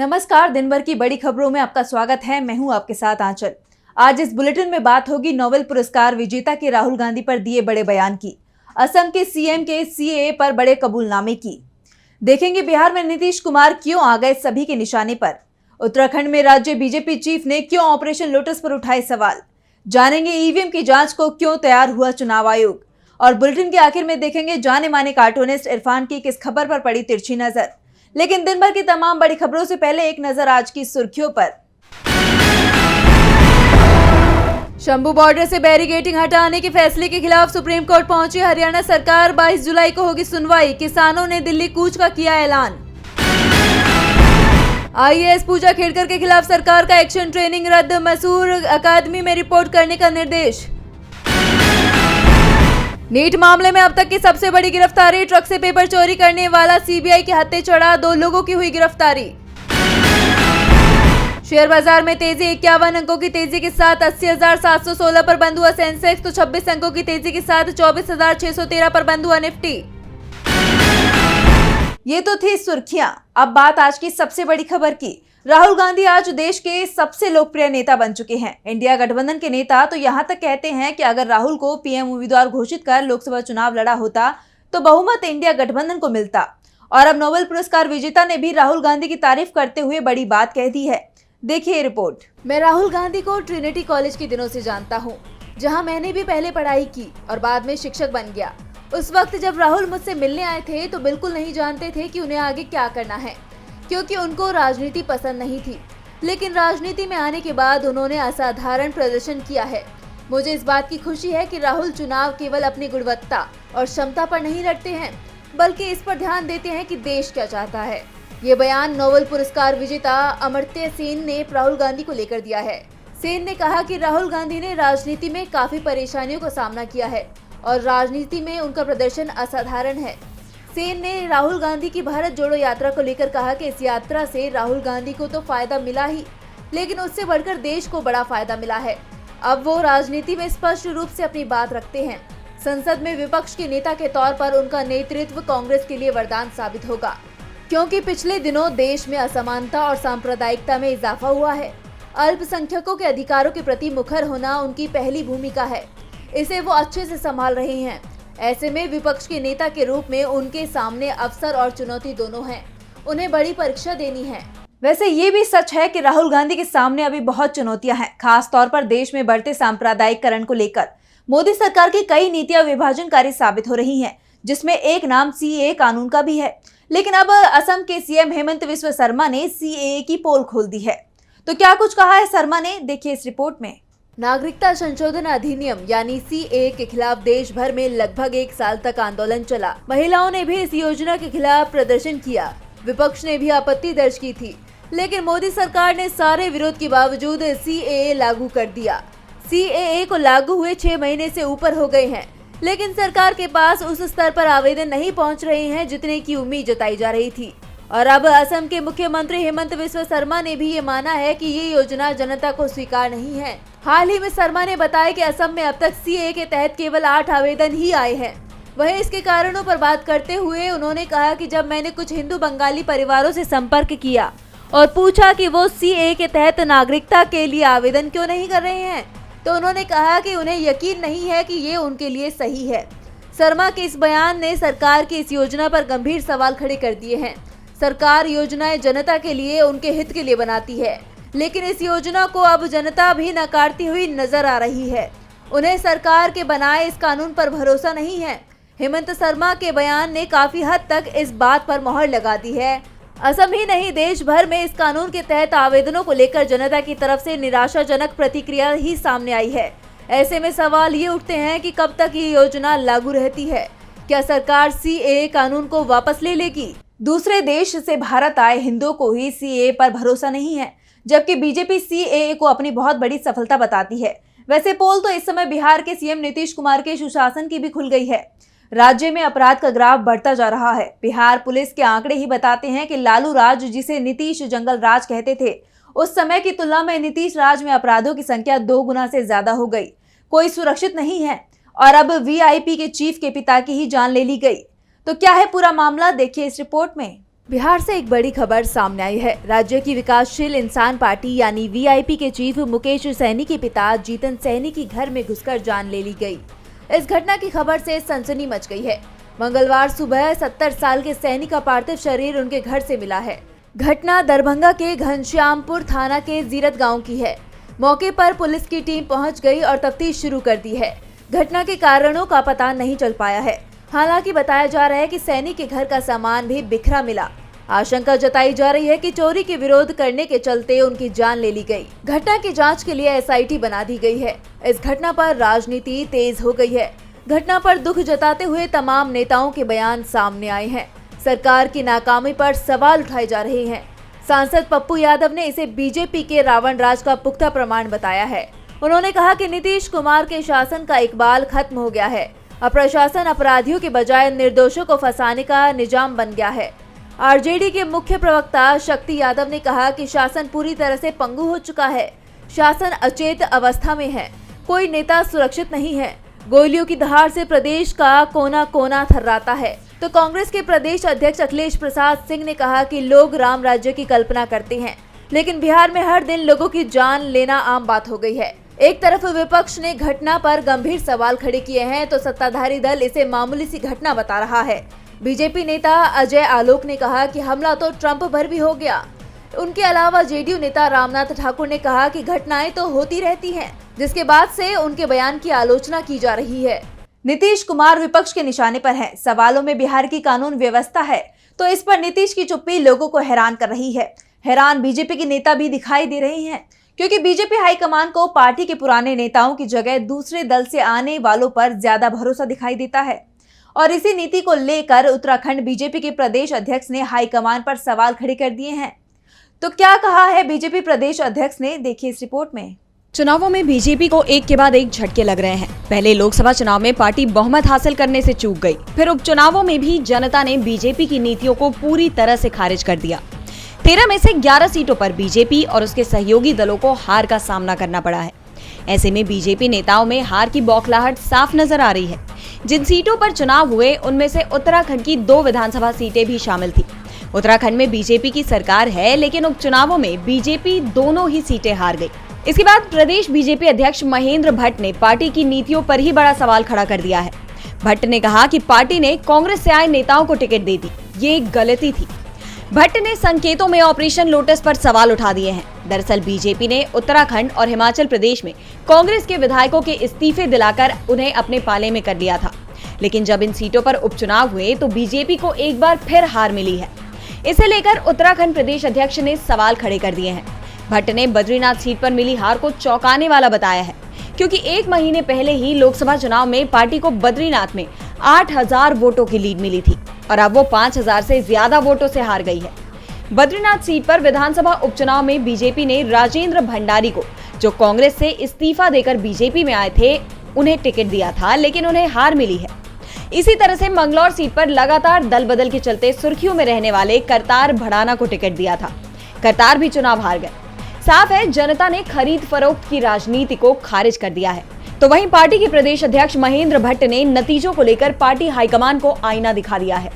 नमस्कार, दिन भर की बड़ी खबरों में आपका स्वागत है। मैं हूं आपके साथ आंचल। आज इस बुलेटिन में बात होगी नोबेल पुरस्कार विजेता के राहुल गांधी पर दिए बड़े बयान की, असम के सीएम के सीएए पर बड़े कबूलनामे की। देखेंगे बिहार में नीतीश कुमार क्यों आ गए सभी के निशाने पर। उत्तराखंड में राज्य बीजेपी चीफ ने क्यों ऑपरेशन लोटस पर उठाए सवाल। जानेंगे ईवीएम की जांच को क्यों तैयार हुआ चुनाव आयोग। और बुलेटिन के आखिर में देखेंगे जाने माने कार्टूनिस्ट इरफान की किस खबर पर पड़ी तिरछी नजर। लेकिन दिन भर की तमाम बड़ी खबरों से पहले एक नजर आज की सुर्खियों पर। शंभू बॉर्डर से बैरिकेडिंग हटाने के फैसले के खिलाफ सुप्रीम कोर्ट पहुंची हरियाणा सरकार। 22 जुलाई को होगी सुनवाई। किसानों ने दिल्ली कूच का किया ऐलान। आईएएस पूजा खेड़कर के खिलाफ सरकार का एक्शन, ट्रेनिंग रद्द। मैसूर अकादमी में रिपोर्ट करने का निर्देश। नीट मामले में अब तक की सबसे बड़ी गिरफ्तारी, ट्रक से पेपर चोरी करने वाला सीबीआई के हत्थे चढ़ा, 2 लोगों की हुई गिरफ्तारी। शेयर बाजार में तेजी, 51 अंकों की तेजी के साथ 80,716 पर बंद हुआ सेंसेक्स, तो 26 अंकों की तेजी के साथ 24,613 पर बंद हुआ निफ्टी। ये तो थी सुर्खियां। अब बात आज की सबसे बड़ी खबर की। राहुल गांधी आज देश के सबसे लोकप्रिय नेता बन चुके हैं। इंडिया गठबंधन के नेता तो यहां तक कहते हैं कि अगर राहुल को पीएम उम्मीदवार घोषित कर लोकसभा चुनाव लड़ा होता तो बहुमत इंडिया गठबंधन को मिलता। और अब नोबेल पुरस्कार विजेता ने भी राहुल गांधी की तारीफ करते हुए बड़ी बात कह दी है। देखिए रिपोर्ट। मैं राहुल गांधी को ट्रिनिटी कॉलेज के दिनों से जानता हूँ, जहाँ मैंने भी पहले पढ़ाई की और बाद में शिक्षक बन गया। उस वक्त जब राहुल मुझसे मिलने आए थे तो बिल्कुल नहीं जानते थे कि उन्हें आगे क्या करना है, क्योंकि उनको राजनीति पसंद नहीं थी। लेकिन राजनीति में आने के बाद उन्होंने असाधारण प्रदर्शन किया है। मुझे इस बात की खुशी है कि राहुल चुनाव केवल अपनी गुणवत्ता और क्षमता पर नहीं लड़ते हैं, बल्कि इस पर ध्यान देते हैं कि देश क्या चाहता है। ये बयान नोबेल पुरस्कार विजेता अमर्त्य सेन ने राहुल गांधी को लेकर दिया है। सेन ने कहा कि राहुल गांधी ने राजनीति में काफी परेशानियों का सामना किया है और राजनीति में उनका प्रदर्शन असाधारण है। सेन ने राहुल गांधी की भारत जोड़ो यात्रा को लेकर कहा कि इस यात्रा से राहुल गांधी को तो फायदा मिला ही, लेकिन उससे बढ़कर देश को बड़ा फायदा मिला है। अब वो राजनीति में स्पष्ट रूप से अपनी बात रखते हैं। संसद में विपक्ष के नेता के तौर पर उनका नेतृत्व कांग्रेस के लिए वरदान साबित होगा, क्योंकि पिछले दिनों देश में असमानता और सांप्रदायिकता में इजाफा हुआ है। अल्पसंख्यकों के अधिकारों के प्रति मुखर होना उनकी पहली भूमिका है। इसे वो अच्छे से संभाल रहे हैं। ऐसे में विपक्ष के नेता के रूप में उनके सामने अवसर और चुनौती दोनों हैं। उन्हें बड़ी परीक्षा देनी है। वैसे ये भी सच है कि राहुल गांधी के सामने अभी बहुत चुनौतियां हैं, खास तौर पर देश में बढ़ते सांप्रदायिकरण को लेकर। मोदी सरकार की कई नीतियां विभाजनकारी साबित हो रही हैं, जिसमें एक नाम सीएए कानून का भी है। लेकिन अब असम के सीएम हेमंत बिस्वा शर्मा ने सीएए की पोल खोल दी है। तो क्या कुछ कहा है शर्मा ने, देखिए इस रिपोर्ट में। नागरिकता संशोधन अधिनियम यानी सीएए के खिलाफ देश भर में लगभग 1 साल तक आंदोलन चला। महिलाओं ने भी इस योजना के खिलाफ प्रदर्शन किया। विपक्ष ने भी आपत्ति दर्ज की थी, लेकिन मोदी सरकार ने सारे विरोध के बावजूद सीएए लागू कर दिया। सीएए को लागू हुए 6 महीने से ऊपर हो गए हैं, लेकिन सरकार के पास उस स्तर पर आवेदन नहीं पहुंच रहे हैं जितने की उम्मीद जताई जा रही थी। और अब असम के मुख्यमंत्री हेमंत बिस्वा शर्मा ने भी ये माना है कि ये योजना जनता को स्वीकार नहीं है। हाल ही में शर्मा ने बताया कि असम में अब तक सीएए के तहत केवल 8 आवेदन ही आए हैं। वहीं इसके कारणों पर बात करते हुए उन्होंने कहा कि जब मैंने कुछ हिंदू बंगाली परिवारों से संपर्क किया और पूछा कि वो सीएए के तहत नागरिकता के लिए आवेदन क्यों नहीं कर रहे हैं, तो उन्होंने कहा कि उन्हें यकीन नहीं है कि ये उनके लिए सही है। शर्मा के इस बयान ने सरकार की इस योजना पर गंभीर सवाल खड़े कर दिए हैं। सरकार योजनाएं जनता के लिए, उनके हित के लिए बनाती है, लेकिन इस योजना को अब जनता भी नकारती हुई नजर आ रही है। उन्हें सरकार के बनाए इस कानून पर भरोसा नहीं है। हेमंत शर्मा के बयान ने काफी हद तक इस बात पर मोहर लगा दी है। असम ही नहीं, देश भर में इस कानून के तहत आवेदनों को लेकर जनता की तरफ से निराशाजनक प्रतिक्रिया ही सामने आई है। ऐसे में सवाल ये उठते हैं कि कब तक ये योजना लागू रहती है। क्या सरकार सीएए कानून को वापस ले लेगी? दूसरे देश से भारत आए हिंदुओं को ही सीएए पर भरोसा नहीं है, जबकि बीजेपी सीएए को अपनी बहुत बड़ी सफलता बताती है। वैसे पोल तो इस समय बिहार के सीएम नीतीश कुमार के सुशासन की भी खुल गई है। राज्य में अपराध का ग्राफ बढ़ता जा रहा है। बिहार पुलिस के आंकड़े ही बताते हैं कि लालू राज, जिसे नीतीश जंगल राज कहते थे, उस समय की तुलना में नीतीश राज में अपराधों की संख्या 2 गुना से ज्यादा हो गई। कोई सुरक्षित नहीं है और अब वीआईपी के चीफ के पिता की ही जान ले ली गई। तो क्या है पूरा मामला, देखिए इस रिपोर्ट में। बिहार से एक बड़ी खबर सामने आई है। राज्य की विकासशील इंसान पार्टी यानी वीआईपी के चीफ मुकेश सहनी के पिता जीतन सहनी की घर में घुसकर जान ले ली गई। इस घटना की खबर से सनसनी मच गई है। मंगलवार सुबह 70 साल के सहनी का पार्थिव शरीर उनके घर से मिला है। घटना दरभंगा के घनश्यामपुर थाना के जीरत गाँव की है। मौके पर पुलिस की टीम पहुंच गई और तफ्तीश शुरू कर दी है। घटना के कारणों का पता नहीं चल पाया है। हालांकि बताया जा रहा है कि सैनी के घर का सामान भी बिखरा मिला। आशंका जताई जा रही है कि चोरी के विरोध करने के चलते उनकी जान ले ली गई। घटना की जांच के लिए एसआईटी बना दी गई है। इस घटना पर राजनीति तेज हो गई है। घटना पर दुख जताते हुए तमाम नेताओं के बयान सामने आए हैं। सरकार की नाकामी पर सवाल उठाए जा रहे हैं। सांसद पप्पू यादव ने इसे बीजेपी के रावण राज का पुख्ता प्रमाण बताया है। उन्होंने कहा कि नीतीश कुमार के शासन का इकबाल खत्म हो गया है। अब प्रशासन अपराधियों के बजाय निर्दोषों को फंसाने का निजाम बन गया है। आरजेडी के मुख्य प्रवक्ता शक्ति यादव ने कहा कि शासन पूरी तरह से पंगु हो चुका है। शासन अचेत अवस्था में है। कोई नेता सुरक्षित नहीं है। गोलियों की दहाड़ से प्रदेश का कोना कोना थर्राता है। तो कांग्रेस के प्रदेश अध्यक्ष अखिलेश प्रसाद सिंह ने कहा कि लोग राम राज्य की कल्पना करते हैं, लेकिन बिहार में हर दिन लोगों की जान लेना आम बात हो गई है। एक तरफ विपक्ष ने घटना पर गंभीर सवाल खड़े किए हैं, तो सत्ताधारी दल इसे मामूली सी घटना बता रहा है। बीजेपी नेता अजय आलोक ने कहा कि हमला तो ट्रंप पर भी हो गया। उनके अलावा जेडीयू नेता रामनाथ ठाकुर ने कहा कि घटनाएं तो होती रहती हैं, जिसके बाद से उनके बयान की आलोचना की जा रही है। नीतीश कुमार विपक्ष के निशाने पर हैं। सवालों में बिहार की कानून व्यवस्था है, तो इस पर नीतीश की चुप्पी लोगों को हैरान कर रही है। हैरान बीजेपी के नेता भी दिखाई दे रहे हैं, क्योंकि बीजेपी हाईकमान को पार्टी के पुराने नेताओं की जगह दूसरे दल से आने वालों पर ज्यादा भरोसा दिखाई देता है। और इसी नीति को लेकर उत्तराखंड बीजेपी के प्रदेश अध्यक्ष ने हाईकमान पर सवाल खड़े कर दिए हैं। तो क्या कहा है बीजेपी प्रदेश अध्यक्ष ने, देखिए इस रिपोर्ट में। चुनावों में बीजेपी को एक के बाद एक झटके लग रहे हैं। पहले लोकसभा चुनाव में पार्टी बहुमत हासिल करने से चूक गई। फिर उपचुनावों में भी जनता ने बीजेपी की नीतियों को पूरी तरह से खारिज कर दिया। 13 में से 11 सीटों पर बीजेपी और उसके सहयोगी दलों को हार का सामना करना पड़ा है। ऐसे में बीजेपी नेताओं में हार की बौखलाहट साफ नजर आ रही है। जिन सीटों पर चुनाव हुए उनमें से उत्तराखंड की 2 विधानसभा सीटें भी शामिल थी। उत्तराखंड में बीजेपी की सरकार है, लेकिन उपचुनावों में बीजेपी दोनों ही सीटें हार गई। इसके बाद प्रदेश बीजेपी अध्यक्ष महेंद्र भट्ट ने पार्टी की नीतियों पर ही बड़ा सवाल खड़ा कर दिया है। भट्ट ने कहा कि पार्टी ने कांग्रेस से आए नेताओं को टिकट दे दी, ये एक गलती थी। भट्ट ने संकेतों में ऑपरेशन लोटस पर सवाल उठा दिए हैं। दरअसल बीजेपी ने उत्तराखंड और हिमाचल प्रदेश में कांग्रेस के विधायकों के इस्तीफे दिलाकर उन्हें अपने पाले में कर लिया था, लेकिन जब इन सीटों पर उपचुनाव हुए तो बीजेपी को एक बार फिर हार मिली है। इसे लेकर उत्तराखंड प्रदेश अध्यक्ष ने सवाल खड़े कर दिए हैं। भट्ट ने बद्रीनाथ सीट पर मिली हार को चौंकाने वाला बताया है, क्योंकि 1 महीने पहले ही लोकसभा चुनाव में पार्टी को बद्रीनाथ में 8000 वोटों की लीड मिली थी और अब वो 5000 से ज्यादा वोटों से हार गई है। बद्रीनाथ सीट पर विधानसभा उपचुनाव में बीजेपी ने राजेंद्र भंडारी को, जो कांग्रेस से इस्तीफा देकर बीजेपी में आए थे, उन्हें टिकट दिया था, लेकिन उन्हें हार मिली है। इसी तरह से मंगलौर सीट पर लगातार दल बदल के चलते सुर्खियों में रहने वाले करतार भड़ाना को टिकट दिया था। करतार भी चुनाव हार गए। साफ है, जनता ने खरीद फरोख्त की राजनीति को खारिज कर दिया है। तो वहीं पार्टी के प्रदेश अध्यक्ष महेंद्र भट्ट ने नतीजों को लेकर पार्टी हाईकमान को आईना दिखा दिया है।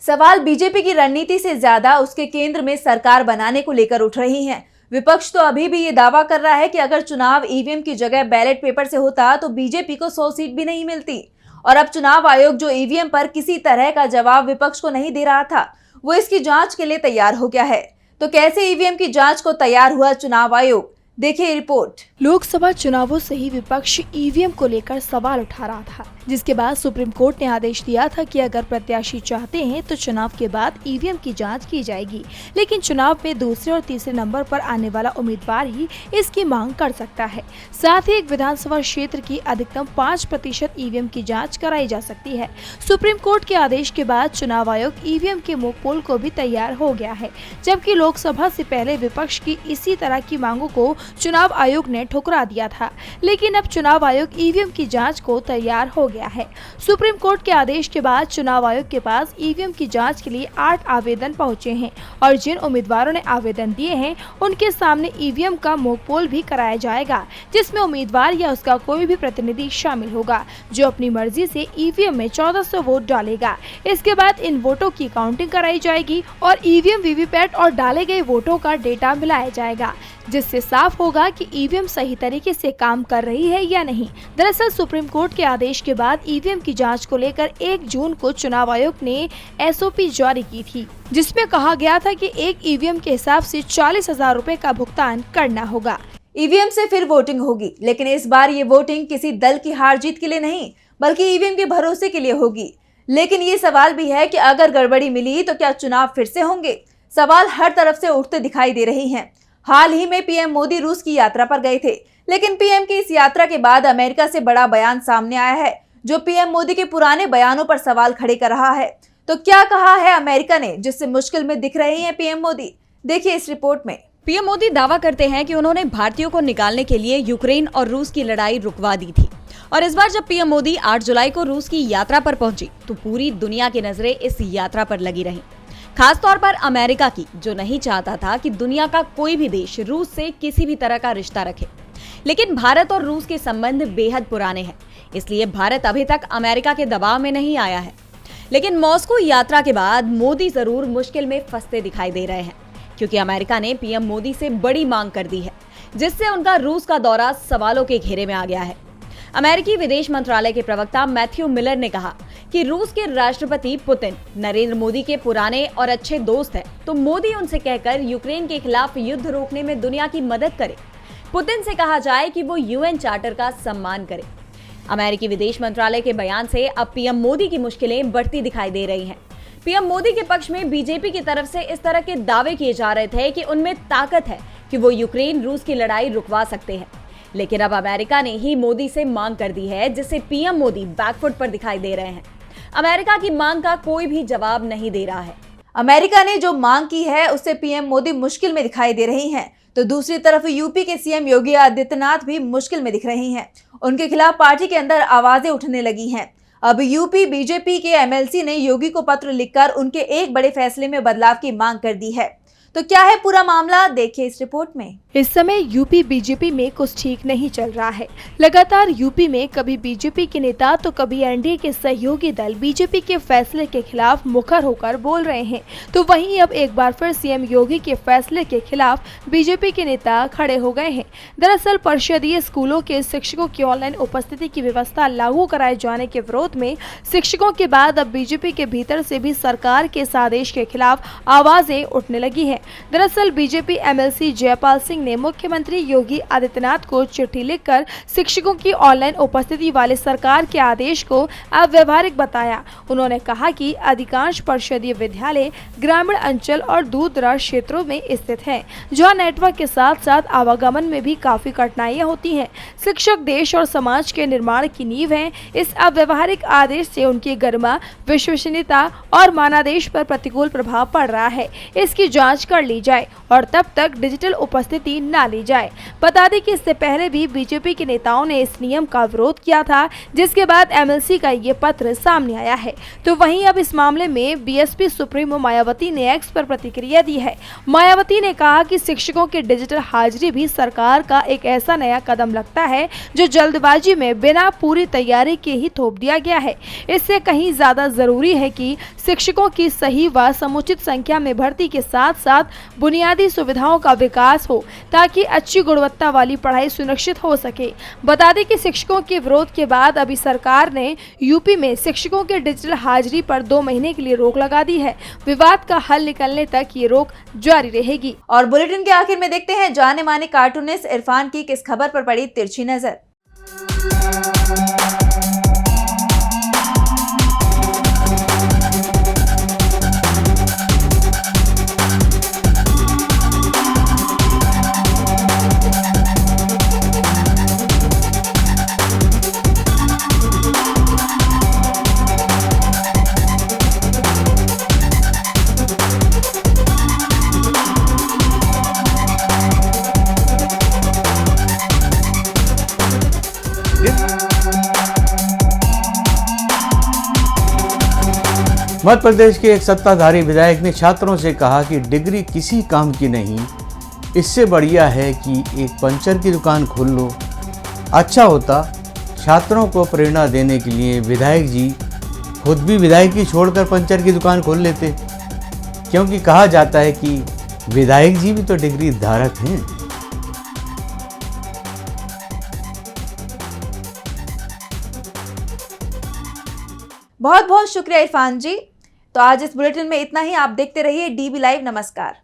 सवाल बीजेपी की रणनीति से ज्यादा उसके केंद्र में सरकार बनाने को लेकर उठ रही हैं। विपक्ष तो अभी भी ये दावा कर रहा है कि अगर चुनाव ईवीएम की जगह बैलेट पेपर से होता तो बीजेपी को 100 सीट भी नहीं मिलती। और अब चुनाव आयोग जो ईवीएम पर किसी तरह का जवाब विपक्ष को नहीं दे रहा था, वो इसकी जांच के लिए तैयार हो गया है। तो कैसे ईवीएम की जांच को तैयार हुआ चुनाव आयोग, देखिए रिपोर्ट। लोकसभा चुनावों से ही विपक्ष ईवीएम को लेकर सवाल उठा रहा था, जिसके बाद सुप्रीम कोर्ट ने आदेश दिया था कि अगर प्रत्याशी चाहते हैं तो चुनाव के बाद ईवीएम की जांच की जाएगी, लेकिन चुनाव में दूसरे और तीसरे नंबर पर आने वाला उम्मीदवार ही इसकी मांग कर सकता है। साथ ही एक विधानसभा क्षेत्र की अधिकतम 5% ईवीएम की जाँच कराई जा सकती है। सुप्रीम कोर्ट के आदेश के बाद चुनाव आयोग ईवीएम के मॉक पोल को भी तैयार हो गया है, जबकि लोकसभा से पहले विपक्ष की इसी तरह की मांगों को चुनाव आयोग ने ठुकरा दिया था, लेकिन अब चुनाव आयोग ईवीएम की जांच को तैयार हो गया गया है। सुप्रीम कोर्ट के आदेश के बाद चुनाव आयोग के पास ईवीएम की जांच के लिए 8 आवेदन पहुंचे हैं और जिन उम्मीदवारों ने आवेदन दिए हैं उनके सामने ईवीएम का मॉक पोल भी कराया जाएगा, जिसमें उम्मीदवार या उसका कोई भी प्रतिनिधि शामिल होगा जो अपनी मर्जी से ईवीएम में 1400 वोट डालेगा। इसके बाद इन वोटों की काउंटिंग कराई जाएगी और ईवीएम, वीवीपैट और डाले गए वोटों का डेटा मिलाया जाएगा, जिससे साफ होगा कि ईवीएम सही तरीके से काम कर रही है या नहीं। दरअसल सुप्रीम कोर्ट के आदेश के बाद ईवीएम की जांच को लेकर 1 जून को चुनाव आयोग ने एसओपी जारी की थी, जिसमें कहा गया था कि एक ईवीएम के हिसाब से 40,000 रुपए का भुगतान करना होगा। ईवीएम से फिर वोटिंग होगी, लेकिन इस बार ये वोटिंग किसी दल की हार जीत के लिए नहीं बल्कि ईवीएम के भरोसे के लिए होगी। लेकिन ये सवाल भी है कि अगर गड़बड़ी मिली तो क्या चुनाव फिर से होंगे? सवाल हर तरफ से उठते दिखाई दे रहे हैं। हाल ही में पीएम मोदी रूस की यात्रा पर गए थे, लेकिन पीएम की इस यात्रा के बाद अमेरिका से बड़ा बयान सामने आया है जो पीएम मोदी के पुराने बयानों पर सवाल खड़े कर रहा है। तो क्या कहा है अमेरिका ने जिससे मुश्किल में दिख रहे हैं पीएम मोदी? देखिए इस रिपोर्ट में। पीएम मोदी दावा करते हैं कि उन्होंने भारतीयों को निकालने के लिए यूक्रेन और रूस की लड़ाई रुकवा दी थी, और इस बार जब पीएम मोदी 8 जुलाई को रूस की यात्रा पर पहुंची तो पूरी दुनिया की नजरें इस यात्रा पर लगी रहीं, खासतौर पर अमेरिका की, जो नहीं चाहता था कि दुनिया का कोई भी देश रूस से किसी भी तरह का रिश्ता रखे। लेकिन भारत और रूस के संबंध बेहद पुराने हैं, इसलिए भारत अभी तक अमेरिका के दबाव में नहीं आया है। लेकिन मॉस्को यात्रा के बाद मोदी जरूर मुश्किल में फंसते दिखाई दे रहे हैं, क्योंकि अमेरिका ने पीएम मोदी से बड़ी मांग कर दी है, जिससे उनका रूस का दौरा सवालों के घेरे में आ गया है। अमेरिकी विदेश मंत्रालय के प्रवक्ता मैथ्यू मिलर ने कहा कि रूस के राष्ट्रपति पुतिन नरेंद्र मोदी के पुराने और अच्छे दोस्त हैं, तो मोदी उनसे कहकर यूक्रेन के खिलाफ युद्ध रोकने में दुनिया की मदद करे। पुतिन से कहा जाए कि वो यूएन चार्टर का सम्मान करे। अमेरिकी विदेश मंत्रालय के बयान से अब पीएम मोदी की मुश्किलें बढ़ती दिखाई दे रही हैं। पीएम मोदी के पक्ष में बीजेपी की तरफ से इस तरह के दावे किए जा रहे थे कि उनमें ताकत है कि वो यूक्रेन रूस की लड़ाई रुकवा सकते हैं। लेकिन अब अमेरिका ने ही मोदी से मांग कर दी है, जिससे पीएम मोदी बैकफुट पर दिखाई दे रहे हैं। अमेरिका की मांग का कोई भी जवाब नहीं दे रहा है। अमेरिका ने जो मांग की है उससे पीएम मोदी मुश्किल में दिखाई दे रही हैं, तो दूसरी तरफ यूपी के सीएम योगी आदित्यनाथ भी मुश्किल में दिख रहे हैं। उनके खिलाफ पार्टी के अंदर आवाजें उठने लगी हैं। अब यूपी बीजेपी के एमएलसी ने योगी को पत्र लिखकर उनके एक बड़े फैसले में बदलाव की मांग कर दी है। तो क्या है पूरा मामला, देखिए इस रिपोर्ट में। इस समय यूपी बीजेपी में कुछ ठीक नहीं चल रहा है। लगातार यूपी में कभी बीजेपी के नेता तो कभी एनडीए के सहयोगी दल बीजेपी के फैसले के खिलाफ मुखर होकर बोल रहे हैं, तो वहीं अब एक बार फिर सीएम योगी के फैसले के खिलाफ बीजेपी के नेता खड़े हो गए हैं। दरअसल परिषदीय स्कूलों के शिक्षकों की ऑनलाइन उपस्थिति की व्यवस्था लागू कराए जाने के विरोध में शिक्षकों के बाद अब बीजेपी के भीतर से भी सरकार के इस आदेश के खिलाफ आवाजें उठने लगी है। दरअसल बीजेपी एमएलसी जयपाल सिंह ने मुख्यमंत्री योगी आदित्यनाथ को चिट्ठी लिखकर शिक्षकों की ऑनलाइन उपस्थिति वाले सरकार के आदेश को अव्यवहारिक बताया। उन्होंने कहा कि अधिकांश परिषदीय विद्यालय ग्रामीण अंचल और दूर दराज क्षेत्रों में स्थित हैं, जहां नेटवर्क के साथ साथ आवागमन में भी काफी कठिनाइयां होती हैं। शिक्षक देश और समाज के निर्माण की नींव हैं। इस अव्यवहारिक आदेश से उनकी गरिमा, विश्वसनीयता और मानादेश पर प्रतिकूल प्रभाव पड़ रहा है। इसकी जाँच कर ली जाए और तब तक डिजिटल उपस्थिति न ली जाए। बता दें कि इससे पहले भी बीजेपी के नेताओं ने इस नियम का विरोध किया था, जिसके बाद एमएलसी का ये पत्र सामने आया है। तो वहीं अब इस मामले में बीएसपी सुप्रीमो मायावती ने एक्स पर प्रतिक्रिया दी है। मायावती ने कहा कि शिक्षकों की डिजिटल हाजिरी भी सरकार का एक ऐसा नया कदम लगता है जो जल्दबाजी में बिना पूरी तैयारी के ही थोप दिया गया है। इससे कहीं ज्यादा जरूरी है कि शिक्षकों की सही व समुचित संख्या में भर्ती के साथ साथ बुनियादी सुविधाओं का विकास हो, ताकि अच्छी गुणवत्ता वाली पढ़ाई सुनिश्चित हो सके। बता दें कि शिक्षकों के विरोध के बाद अभी सरकार ने यूपी में शिक्षकों के डिजिटल हाजिरी पर 2 महीने के लिए रोक लगा दी है। विवाद का हल निकलने तक ये रोक जारी रहेगी। और बुलेटिन के आखिर में देखते हैं जाने माने कार्टूनिस्ट इरफान की किस खबर पर पड़ी तिरछी नजर। मध्य प्रदेश के एक सत्ताधारी विधायक ने छात्रों से कहा कि डिग्री किसी काम की नहीं, इससे बढ़िया है कि एक पंचर की दुकान खोल लो। अच्छा होता छात्रों को प्रेरणा देने के लिए विधायक जी खुद भी विधायकी छोड़कर पंचर की दुकान खोल लेते, क्योंकि कहा जाता है कि विधायक जी भी तो डिग्री धारक हैं। बहुत बहुत शुक्रिया इरफान जी। तो आज इस बुलेटिन में इतना ही। आप देखते रहिए DB लाइव। नमस्कार।